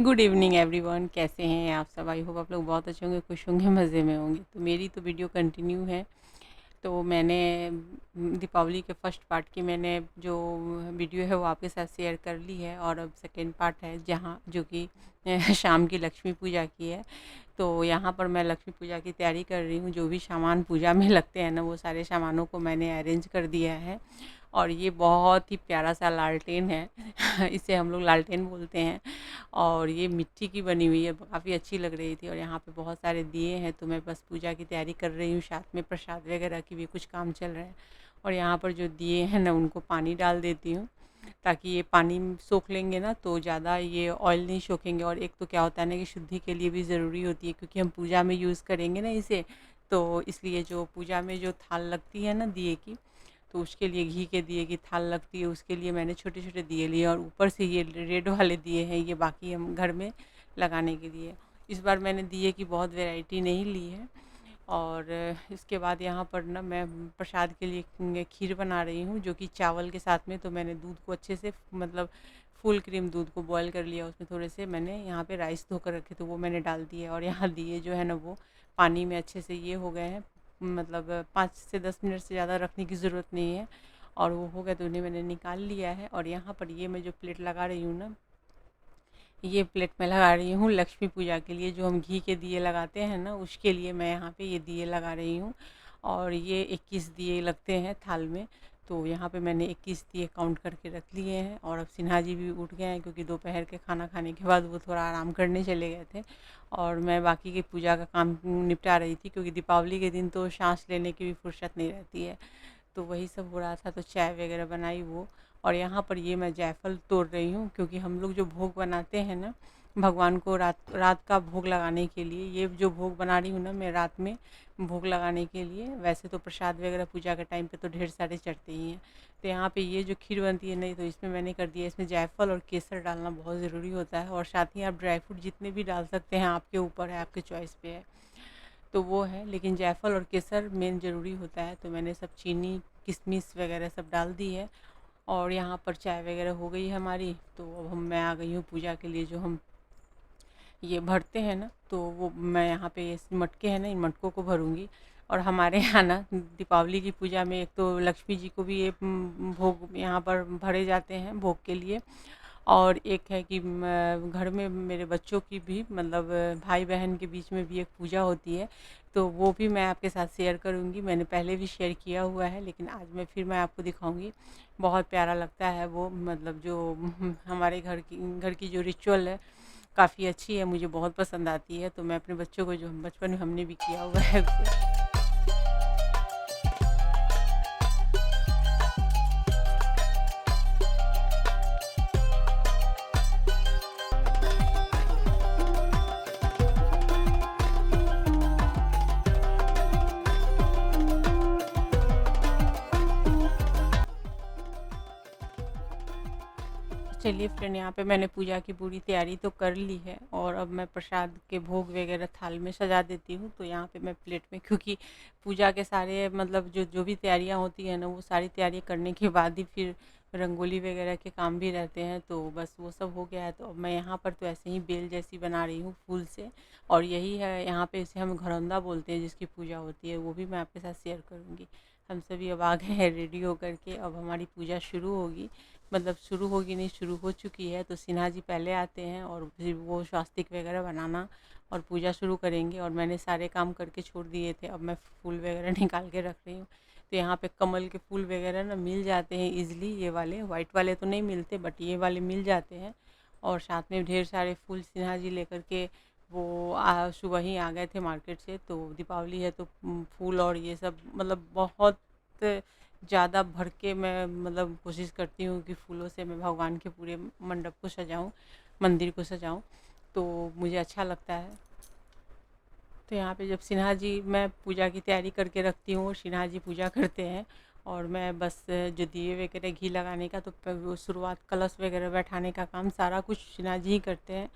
Good evening everyone, कैसे हैं आप सब? आई होप आप लोग बहुत अच्छे होंगे, खुश होंगे, मज़े में होंगे। तो मेरी तो वीडियो कंटिन्यू है। तो मैंने दीपावली के फर्स्ट पार्ट की मैंने जो वीडियो है वो आपके साथ शेयर कर ली है, और अब सेकेंड पार्ट है जहाँ जो कि शाम की लक्ष्मी पूजा की है। तो यहाँ पर मैं लक्ष्मी पूजा की तैयारी कर रही हूँ। जो भी सामान पूजा में लगते हैं ना, वो सारे सामानों को मैंने अरेंज कर दिया है। और ये बहुत ही प्यारा सा लालटेन है इसे हम लोग लालटेन बोलते हैं। और ये मिट्टी की बनी हुई है, काफ़ी अच्छी लग रही थी। और यहाँ पे बहुत सारे दिए हैं, तो मैं बस पूजा की तैयारी कर रही हूँ, साथ में प्रसाद वगैरह की भी कुछ काम चल रहा है। और यहाँ पर जो दिए हैं ना, उनको पानी डाल देती हूँ, ताकि ये पानी सोख लेंगे ना तो ज़्यादा ये ऑयल नहीं सोखेंगे। और एक तो क्या होता है ना कि शुद्धि के लिए भी ज़रूरी होती है, क्योंकि हम पूजा में यूज़ करेंगे ना इसे। तो इसलिए जो पूजा में जो थाल लगती है ना दिए की, तो उसके लिए घी के दिए की थाल लगती है, उसके लिए मैंने छोटे छोटे दिए लिए। और ऊपर से ये रेड वाले दिए हैं, ये बाकी हम घर में लगाने के लिए। इस बार मैंने दिए की बहुत वैरायटी नहीं ली है। और इसके बाद यहाँ पर ना मैं प्रसाद के लिए खीर बना रही हूँ, जो कि चावल के साथ में। तो मैंने दूध को अच्छे से मतलब फुल क्रीम दूध को बॉयल कर लिया, उसमें थोड़े से मैंने यहाँ पे राइस धोकर रखे, तो वो मैंने डाल दिए। और यहाँ दिए जो है ना वो पानी में अच्छे से ये हो गए हैं, मतलब 5 से 10 मिनट से ज़्यादा रखने की ज़रूरत नहीं है। और वो हो गया तो उन्हें मैंने निकाल लिया है। और यहाँ पर ये मैं जो प्लेट लगा रही हूँ ना, ये प्लेट मैं लगा रही हूँ लक्ष्मी पूजा के लिए। जो हम घी के दिए लगाते हैं ना, उसके लिए मैं यहाँ पे ये दिए लगा रही हूँ। और ये 21 दिए लगते हैं थाल में। तो यहाँ पे मैंने 21 दिए काउंट करके रख लिए हैं। और अब सिन्हा जी भी उठ गए हैं, क्योंकि दोपहर के खाना खाने के बाद वो थोड़ा आराम करने चले गए थे। और मैं बाकी की पूजा का काम निपटा रही थी, क्योंकि दीपावली के दिन तो सांस लेने की भी फुर्सत नहीं रहती है। तो वही सब हो रहा था, तो चाय वगैरह बनाई वो। और यहाँ पर ये मैं जायफ़ल तोड़ रही हूँ, क्योंकि हम लोग जो भोग बनाते हैं ना भगवान को, रात रात का भोग लगाने के लिए, ये जो भोग बना रही हूँ ना मैं रात में भोग लगाने के लिए। वैसे तो प्रसाद वगैरह पूजा के टाइम पे तो ढेर सारे चढ़ते ही हैं। तो यहाँ पे ये जो खीर बनती है नहीं, तो इसमें मैंने कर दिया, इसमें जायफ़ल और केसर डालना बहुत ज़रूरी होता है। और साथ ही आप ड्राई फ्रूट जितने भी डाल सकते हैं, आपके ऊपर है, आपके चॉइस पे है। तो वो है, लेकिन जायफ़ल और केसर मेन ज़रूरी होता है। तो मैंने सब चीनी किशमिश वगैरह सब डाल दी है। और यहाँ पर चाय वगैरह हो गई है हमारी। तो अब मैं आ गई हूँ पूजा के लिए। जो हम ये भरते हैं ना, तो वो मैं यहाँ पे ये मटके हैं ना, इन मटकों को भरूँगी। और हमारे यहाँ ना दीपावली की पूजा में एक तो लक्ष्मी जी को भी ये भोग यहाँ पर भरे जाते हैं भोग के लिए। और एक है कि घर में मेरे बच्चों की भी, मतलब भाई बहन के बीच में भी एक पूजा होती है। तो वो भी मैं आपके साथ शेयर करूँगी। मैंने पहले भी शेयर किया हुआ है, लेकिन आज मैं आपको दिखाऊँगी। बहुत प्यारा लगता है वो, मतलब जो हमारे घर की जो रिचुअल है, काफ़ी अच्छी है, मुझे बहुत पसंद आती है। तो मैं अपने बच्चों को, जो हम बचपन में हमने भी किया हुआ है उसे। चलिए फ्रेंड, यहाँ पे मैंने पूजा की पूरी तैयारी तो कर ली है। और अब मैं प्रसाद के भोग वगैरह थाल में सजा देती हूँ। तो यहाँ पे मैं प्लेट में, क्योंकि पूजा के सारे मतलब जो जो भी तैयारियाँ होती है ना, वो सारी तैयारी करने के बाद ही फिर रंगोली वगैरह के काम भी रहते हैं। तो बस वो सब हो गया है। तो अब मैं यहाँ पर तो ऐसे ही बेल जैसी बना रही हूँ फूल से। और यही है, यहाँ पे इसे हम घरौंदा बोलते हैं, जिसकी पूजा होती है, वो भी मैं आपके साथ शेयर करूँगी। हम सभी अब आ गए हैं रेडी होकर के, अब हमारी पूजा शुरू होगी। मतलब शुरू होगी नहीं, शुरू हो चुकी है। तो सिन्हा जी पहले आते हैं, और फिर वो स्वास्तिक वगैरह बनाना और पूजा शुरू करेंगे। और मैंने सारे काम करके छोड़ दिए थे, अब मैं फूल वगैरह निकाल के रख रही हूँ। तो यहाँ पे कमल के फूल वगैरह ना मिल जाते हैं इजली। ये वाले वाइट वाले तो नहीं मिलते, बट ये वाले मिल जाते हैं। और साथ में ढेर सारे फूल सिन्हा जी लेकर के वो सुबह ही आ गए थे मार्केट से। तो दीपावली है तो फूल और ये सब मतलब बहुत ज़्यादा भर के मैं मतलब कोशिश करती हूँ कि फूलों से मैं भगवान के पूरे मंडप को सजाऊँ, मंदिर को सजाऊँ। तो मुझे अच्छा लगता है। तो यहाँ पे जब सिन्हा जी, मैं पूजा की तैयारी करके रखती हूँ, सिन्हा जी पूजा करते हैं। और मैं बस जो दिए वगैरह घी लगाने का, तो वो शुरुआत कलश वगैरह बैठाने का काम सारा कुछ सिन्हा जी ही करते हैं।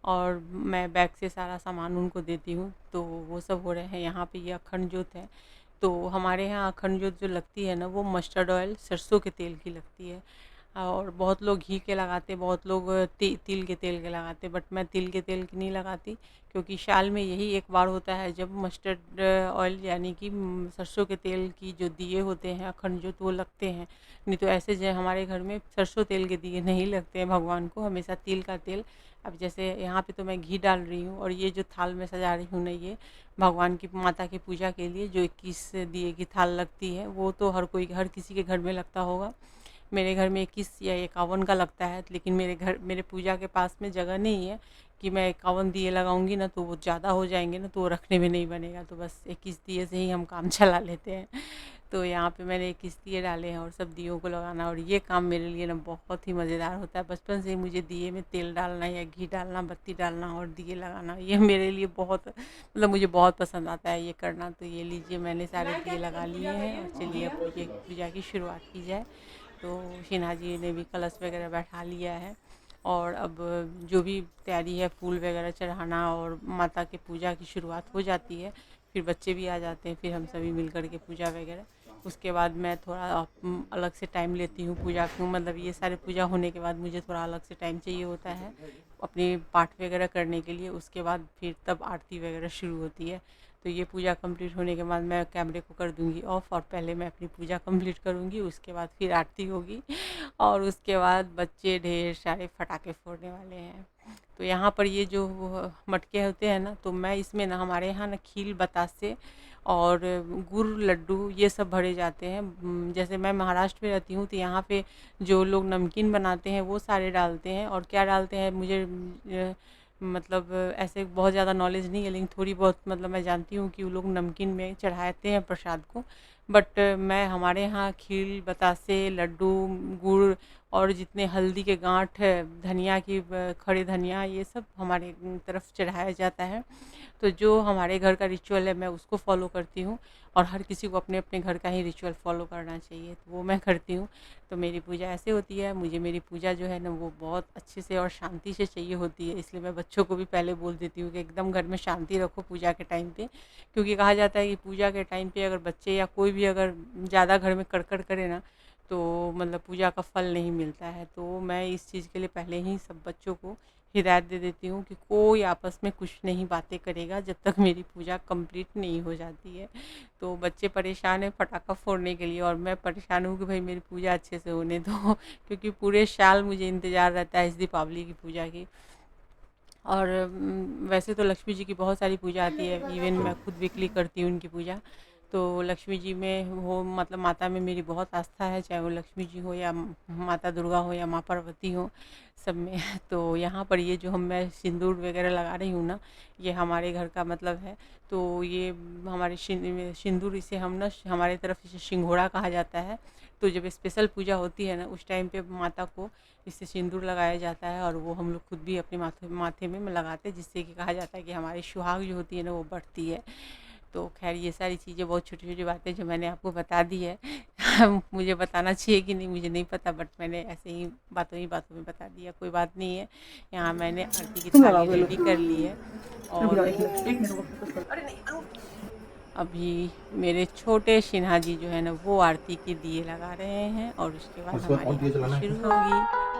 और मैं बैग से सारा सामान उनको देती हूँ। तो वो सब हो रहे हैं। यहाँ पे ये अखंड जोत है। तो हमारे यहाँ अखंड जोत जो लगती है ना, वो मस्टर्ड ऑयल सरसों के तेल की लगती है। और बहुत लोग घी के लगाते, बहुत लोग तिल के तेल के लगाते, बट मैं तिल के तेल की नहीं लगाती, क्योंकि साल में यही एक बार होता है जब मस्टर्ड ऑयल यानी कि सरसों के तेल की जो दिए होते हैं अखंड जो, तो वो लगते हैं। नहीं तो ऐसे जो हमारे घर में सरसों तेल के दिए नहीं लगते हैं भगवान को, हमेशा तिल का तेल। अब जैसे यहाँ पे तो मैं घी डाल रही हूँ, और ये जो थाल में सजा रही हूँ ना, ये भगवान की माता की पूजा के लिए जो 21 दिए की थाल लगती है, वो तो हर किसी के घर में लगता होगा। मेरे घर में 21 या 51 का लगता है, लेकिन मेरे पूजा के पास में जगह नहीं है कि मैं 51 दिए लगाऊंगी ना, तो वो ज़्यादा हो जाएंगे ना, तो वो रखने में नहीं बनेगा, तो बस 21 दिए से ही हम काम चला लेते हैं। तो यहाँ पे मैंने 21 दिए डाले हैं, और सब दियों को लगाना, और ये काम मेरे लिए ना बहुत ही मज़ेदार होता है। बचपन से ही मुझे दिए में तेल डालना या घी डालना, बत्ती डालना और दिए लगाना, ये मेरे लिए बहुत मतलब मुझे बहुत पसंद आता है ये करना। तो ये लीजिए, मैंने सारे दिए लगा लिए हैं, और चलिए अब पूजा की शुरुआत की जाए। तो शिन्हा जी ने भी कलश वगैरह बैठा लिया है, और अब जो भी तैयारी है, फूल वगैरह चढ़ाना और माता के पूजा की शुरुआत हो जाती है। फिर बच्चे भी आ जाते हैं, फिर हम सभी मिल कर के पूजा वगैरह। उसके बाद मैं थोड़ा अलग से टाइम लेती हूँ पूजा को, मतलब ये सारे पूजा होने के बाद मुझे थोड़ा अलग से टाइम चाहिए होता है अपने पाठ वगैरह करने के लिए। उसके बाद फिर तब आरती वगैरह शुरू होती है। तो ये पूजा कंप्लीट होने के बाद मैं कैमरे को कर दूंगी ऑफ, और पहले मैं अपनी पूजा कंप्लीट करूंगी, उसके बाद फिर आरती होगी, और उसके बाद बच्चे ढेर सारे पटाखे फोड़ने वाले हैं। तो यहाँ पर ये जो मटके होते हैं ना, तो मैं इसमें ना, हमारे यहाँ ना खील बतासे और गुड़ लड्डू ये सब भरे जाते हैं। जैसे मैं महाराष्ट्र में रहती हूँ, तो यहाँ पे जो लोग नमकीन बनाते हैं वो सारे डालते हैं, और क्या डालते हैं मुझे मतलब ऐसे बहुत ज़्यादा नॉलेज नहीं है, लेकिन थोड़ी बहुत मतलब मैं जानती हूँ कि वो लोग नमकीन में चढ़ाते हैं प्रसाद को। बट मैं हमारे यहाँ खीर बतासे लड्डू गुड़ और जितने हल्दी के गांठ है, धनिया की खड़े धनिया, ये सब हमारे तरफ चढ़ाया जाता है। तो जो हमारे घर का रिचुअल है मैं उसको फॉलो करती हूँ, और हर किसी को अपने अपने घर का ही रिचुअल फॉलो करना चाहिए, तो वो मैं करती हूँ। तो मेरी पूजा ऐसे होती है, मुझे मेरी पूजा जो है ना वो बहुत अच्छे से और शांति से चाहिए होती है, इसलिए मैं बच्चों को भी पहले बोल देती हूँ कि एकदम घर में शांति रखो पूजा के टाइम पे। क्योंकि कहा जाता है कि पूजा के टाइम पे अगर बच्चे या कोई भी अगर ज़्यादा घर में कड़कड़ करे ना, तो मतलब पूजा का फल नहीं मिलता है। तो मैं इस चीज़ के लिए पहले ही सब बच्चों को हिदायत दे देती हूँ कि कोई आपस में कुछ नहीं बातें करेगा जब तक मेरी पूजा कंप्लीट नहीं हो जाती है। तो बच्चे परेशान हैं पटाखा फोड़ने के लिए, और मैं परेशान हूँ कि भाई मेरी पूजा अच्छे से होने दो क्योंकि पूरे साल मुझे इंतज़ार रहता है इस दीपावली की पूजा की। और वैसे तो लक्ष्मी जी की बहुत सारी पूजा आती है, इवन मैं खुद वीकली करती हूँ उनकी पूजा। तो लक्ष्मी जी में हो, मतलब माता में मेरी बहुत आस्था है, चाहे वो लक्ष्मी जी हो या माता दुर्गा हो या माँ पार्वती हो, सब में। तो यहाँ पर ये जो मैं सिंदूर वगैरह लगा रही हूँ ना, ये हमारे घर का मतलब है। तो ये हमारे सिंदूर, इसे हम ना हमारे तरफ इसे सिंघोड़ा कहा जाता है। तो जब स्पेशल पूजा होती है ना, उस टाइम पे माता को इससे सिंदूर लगाया जाता है, और वो हम लोग खुद भी अपने माथे माथे में लगाते हैं, जिससे कि कहा जाता है कि हमारी सुहाग जो होती है ना वो बढ़ती है। तो खैर ये सारी चीज़ें बहुत छोटी छोटी बातें जो मैंने आपको बता दी है मुझे बताना चाहिए कि नहीं मुझे नहीं पता, बट मैंने ऐसे ही बातों में बता दिया, कोई बात नहीं है। यहाँ मैंने आरती की थाली रेडी कर ली है, और अभी मेरे छोटे सिन्हा जी जो है ना वो आरती के दिए लगा रहे हैं, और उसके बाद हमारी आरती शुरू होगी।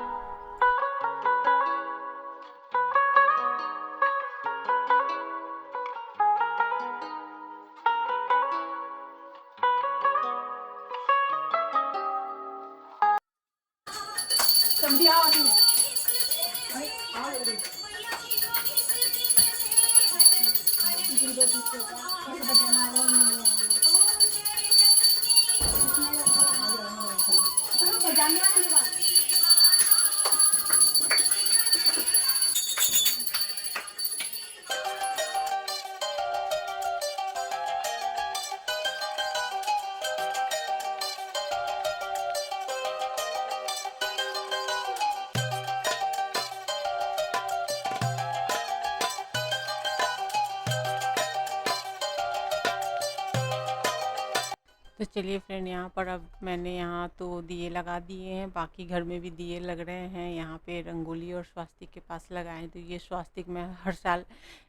तो चलिए फ्रेंड, यहाँ पर अब मैंने यहाँ तो दिए लगा दिए हैं, बाकी घर में भी दिए लग रहे हैं। यहाँ पे रंगोली और स्वास्तिक के पास लगाए हैं, तो ये स्वास्तिक मैं हर साल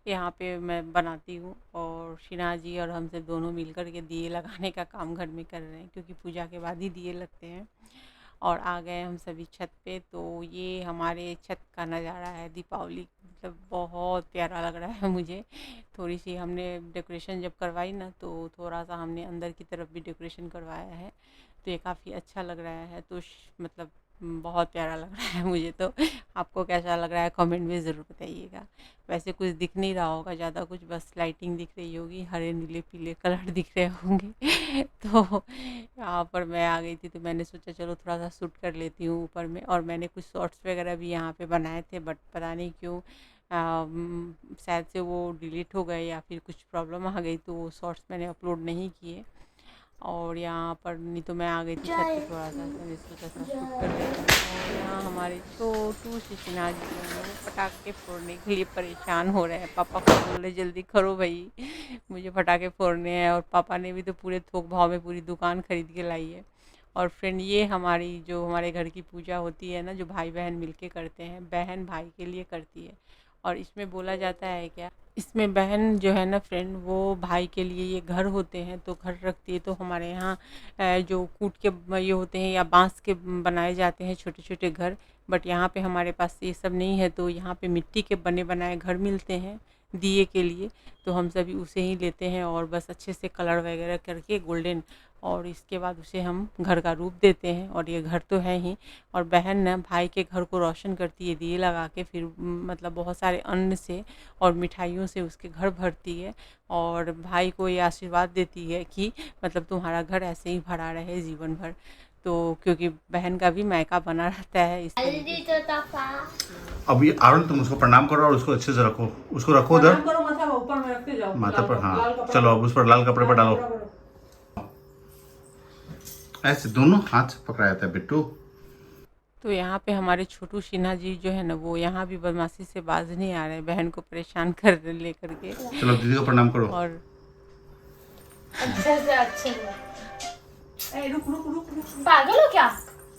यहाँ पे मैं बनाती हूँ, और शिना जी और हमसे दोनों मिलकर के दिए लगाने का काम घर में कर रहे हैं, क्योंकि पूजा के बाद ही दिए लगते हैं। और आ गए हम सभी छत पे। तो ये हमारे छत का नज़ारा है दीपावली, मतलब बहुत प्यारा लग रहा है मुझे। थोड़ी सी हमने डेकोरेशन जब करवाई ना, तो थोड़ा सा हमने अंदर की तरफ भी डेकोरेशन करवाया है, तो ये काफ़ी अच्छा लग रहा है। तो मतलब बहुत प्यारा लग रहा है मुझे तो। आपको कैसा लग रहा है कमेंट में ज़रूर बताइएगा। वैसे कुछ दिख नहीं रहा होगा ज़्यादा कुछ, बस लाइटिंग दिख रही होगी, हरे नीले पीले कलर दिख रहे होंगे। तो यहाँ पर मैं आ गई थी, तो मैंने सोचा चलो थोड़ा सा शूट कर लेती हूँ ऊपर में। और मैंने कुछ शॉर्ट्स वगैरह भी यहाँ पे बनाए थे, बट पता नहीं क्यों शायद से वो डिलीट हो गए या फिर कुछ प्रॉब्लम आ गई, तो वो शॉर्ट्स मैंने अपलोड नहीं किए। और यहाँ पर नहीं तो मैं आ गई थी छत पे, थोड़ा सा मैंने सोचा था शूट कर लेती हूँ। और यहाँ हमारे छोटू सी सिन्हा जी जो है वो पटाखे फोड़ने के लिए परेशान हो रहे हैं। पापा को बोल रहे जल्दी करो भाई, मुझे पटाखे फोड़ने हैं। और पापा ने भी तो पूरे थोक भाव में पूरी दुकान खरीद के लाई है। और फ्रेंड, ये हमारी जो हमारे घर की पूजा होती है ना, जो भाई बहन मिलके करते हैं, बहन भाई के लिए करती है। और इसमें बोला जाता है क्या, इसमें बहन जो है ना फ्रेंड, वो भाई के लिए ये घर होते हैं तो घर रखती है। तो हमारे यहाँ जो कूट के ये होते हैं या बांस के बनाए जाते हैं छोटे छोटे घर, बट यहाँ पे हमारे पास ये सब नहीं है। तो यहाँ पे मिट्टी के बने बनाए घर मिलते हैं दिए के लिए, तो हम सभी उसे ही लेते हैं और बस अच्छे से कलर वगैरह करके गोल्डन, और इसके बाद उसे हम घर का रूप देते हैं। और ये घर तो है ही। और बहन ना भाई के घर को रोशन करती है दिए लगा के, फिर मतलब बहुत सारे अन्न से और मिठाइयों से उसके घर भरती है। और भाई को ये आशीर्वाद देती है कि मतलब तुम्हारा घर ऐसे ही भरा रहे जीवन भर। तो क्योंकि बहन का भी मायका बना रहता है इस तरीके से। अब ये आरुण, तुम उसको प्रणाम करो और उसको अच्छे से रखो, उसको रखो उधर करो, माथा ऊपर में रखते जाओ, माथा पर। हाँ चलो, अब उस पर लाल कपड़े पर डालो। ऐसे दोनों हाथ पकड़ा जाता है बिट्टू। तो यहाँ पे हमारे छोटू सिन्हा जी जो है ना, वो यहाँ भी बदमाशी से बाज नहीं आ रहे, बहन को परेशान कर लेकर के। चलो दीदी को प्रणाम करो। और अच्छे रुक रुक रुक रुक, पागल हो क्या?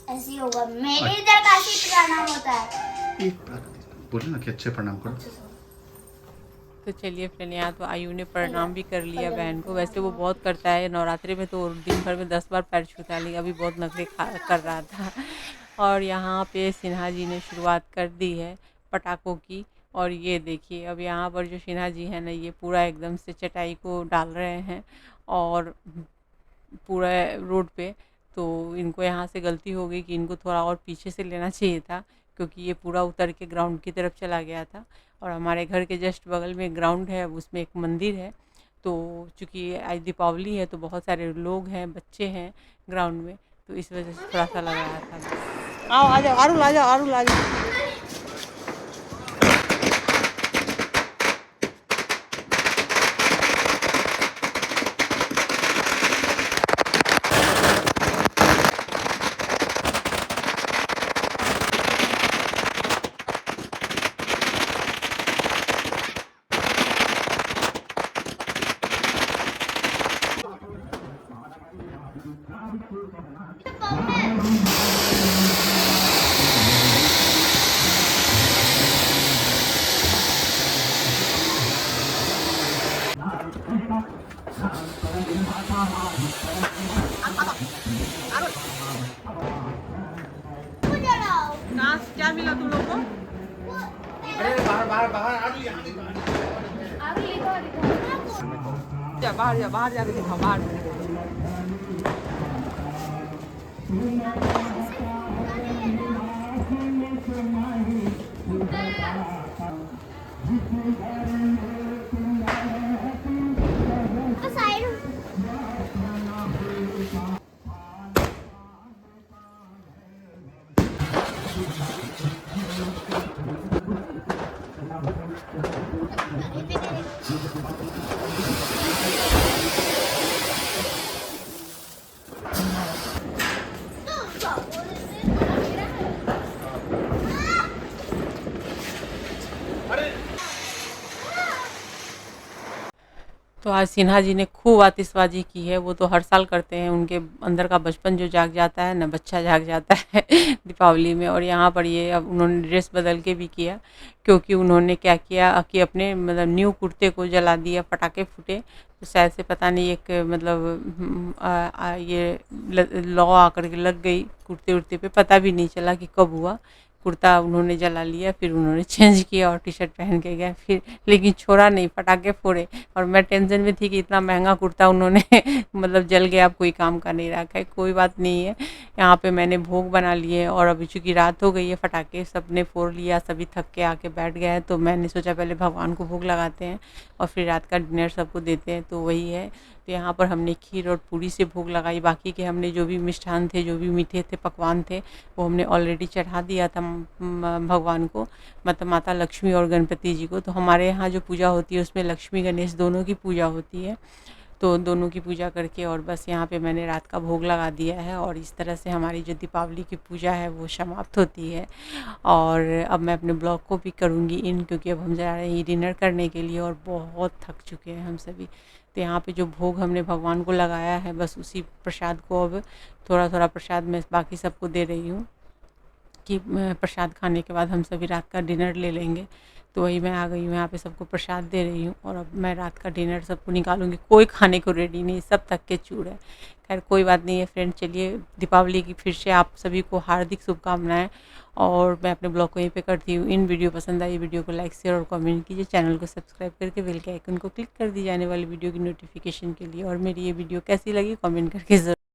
ऐसे ही होगा, मेरे इधर काशी प्रणाम होता है। बोले ना कि अच्छे प्रणाम करो। तो चलिए फ्रेंड, यहाँ तो आयु ने प्रणाम भी कर लिया बहन को। वैसे वो बहुत करता है नवरात्रि में, तो दिन भर में 10 बार पैर छूता है, लेकिन अभी बहुत नखरे कर रहा था। और यहाँ पे सिन्हा जी ने शुरुआत कर दी है पटाखों की। और ये देखिए, अब यहाँ पर जो सिन्हा जी है ना, ये पूरा एकदम से चटाई को डाल रहे हैं और पूरा रोड पे। तो इनको यहाँ से गलती हो गई कि इनको थोड़ा और पीछे से लेना चाहिए था, क्योंकि ये पूरा उतर के ग्राउंड की तरफ चला गया था। और हमारे घर के जस्ट बगल में ग्राउंड है, उसमें एक मंदिर है। तो चूँकि आज दीपावली है, तो बहुत सारे लोग हैं, बच्चे हैं ग्राउंड में, तो इस वजह से थोड़ा सा लग रहा था। आओ, आ जाओ आरुल, आ जाओ आरुल, आ जाओ। क्या मिला तुम लोग को? बाहर बाहर बाहर आरुल, यहाँ बाहर जाके दिखाओ, बाहर। तो आज सिन्हा जी ने खूब आतिशबाजी की है। वो तो हर साल करते हैं, उनके अंदर का बचपन जो जाग जाता है ना, बच्चा जाग जाता है दीपावली में। और यहाँ पर ये अब उन्होंने ड्रेस बदल के भी किया, क्योंकि उन्होंने क्या किया कि अपने मतलब न्यू कुर्ते को जला दिया, पटाखे फूटे। तो शायद से पता नहीं एक मतलब ये लॉ आकर के लग गई उड़ते उड़ते पे पता भी नहीं चला कि कब हुआ। कुर्ता उन्होंने जला लिया, फिर उन्होंने चेंज किया और टी शर्ट पहन के गए फिर, लेकिन छोड़ा नहीं, पटाखे फोड़े। और मैं टेंशन में थी कि इतना महंगा कुर्ता उन्होंने मतलब जल गया, अब कोई काम का नहीं रहा। है कोई बात नहीं है। यहाँ पे मैंने भोग बना लिए और अभी चूँकि रात हो गई है, पटाखे सबने फोड़ लिया, सभी थक के आके बैठ गए हैं, तो मैंने सोचा पहले भगवान को भोग लगाते हैं और फिर रात का डिनर सबको देते हैं, तो वही है। तो यहाँ पर हमने खीर और पूरी से भोग लगाई, बाकी के हमने जो भी मिष्ठान थे, जो भी मीठे थे, पकवान थे, वो हमने ऑलरेडी चढ़ा दिया था भगवान को, मतलब माता लक्ष्मी और गणपति जी को। तो हमारे यहाँ जो पूजा होती है उसमें लक्ष्मी गणेश दोनों की पूजा होती है, तो दोनों की पूजा करके और बस यहाँ पे मैंने रात का भोग लगा दिया है। और इस तरह से हमारी जो दीपावली की पूजा है वो समाप्त होती है। और अब मैं अपने ब्लॉग को भी करूँगी इन, क्योंकि अब हम जा रहे हैं डिनर करने के लिए और बहुत थक चुके हैं हम सभी। तो यहाँ पे जो भोग हमने भगवान को लगाया है, बस उसी प्रसाद को अब थोड़ा थोड़ा प्रसाद मैं बाकी सबको दे रही हूँ कि प्रसाद खाने के बाद हम सभी रात का डिनर ले लेंगे। तो वही मैं आ गई हूँ यहाँ पे, सबको प्रसाद दे रही हूँ और अब मैं रात का डिनर सबको निकालूंगी। कोई खाने को रेडी नहीं, सब थक के चूर है। खैर कोई बात नहीं है फ्रेंड, चलिए दीपावली की फिर से आप सभी को हार्दिक शुभकामनाएं। और मैं अपने ब्लॉग को यहीं पे करती हूँ। इन वीडियो पसंद आई, वीडियो को लाइक शेयर और कमेंट कीजिए, चैनल को सब्सक्राइब करके बेल के आइकन को क्लिक कर दी जाने वाली वीडियो की नोटिफिकेशन के लिए। और मेरी ये वीडियो कैसी लगी कमेंट करके ज़रूर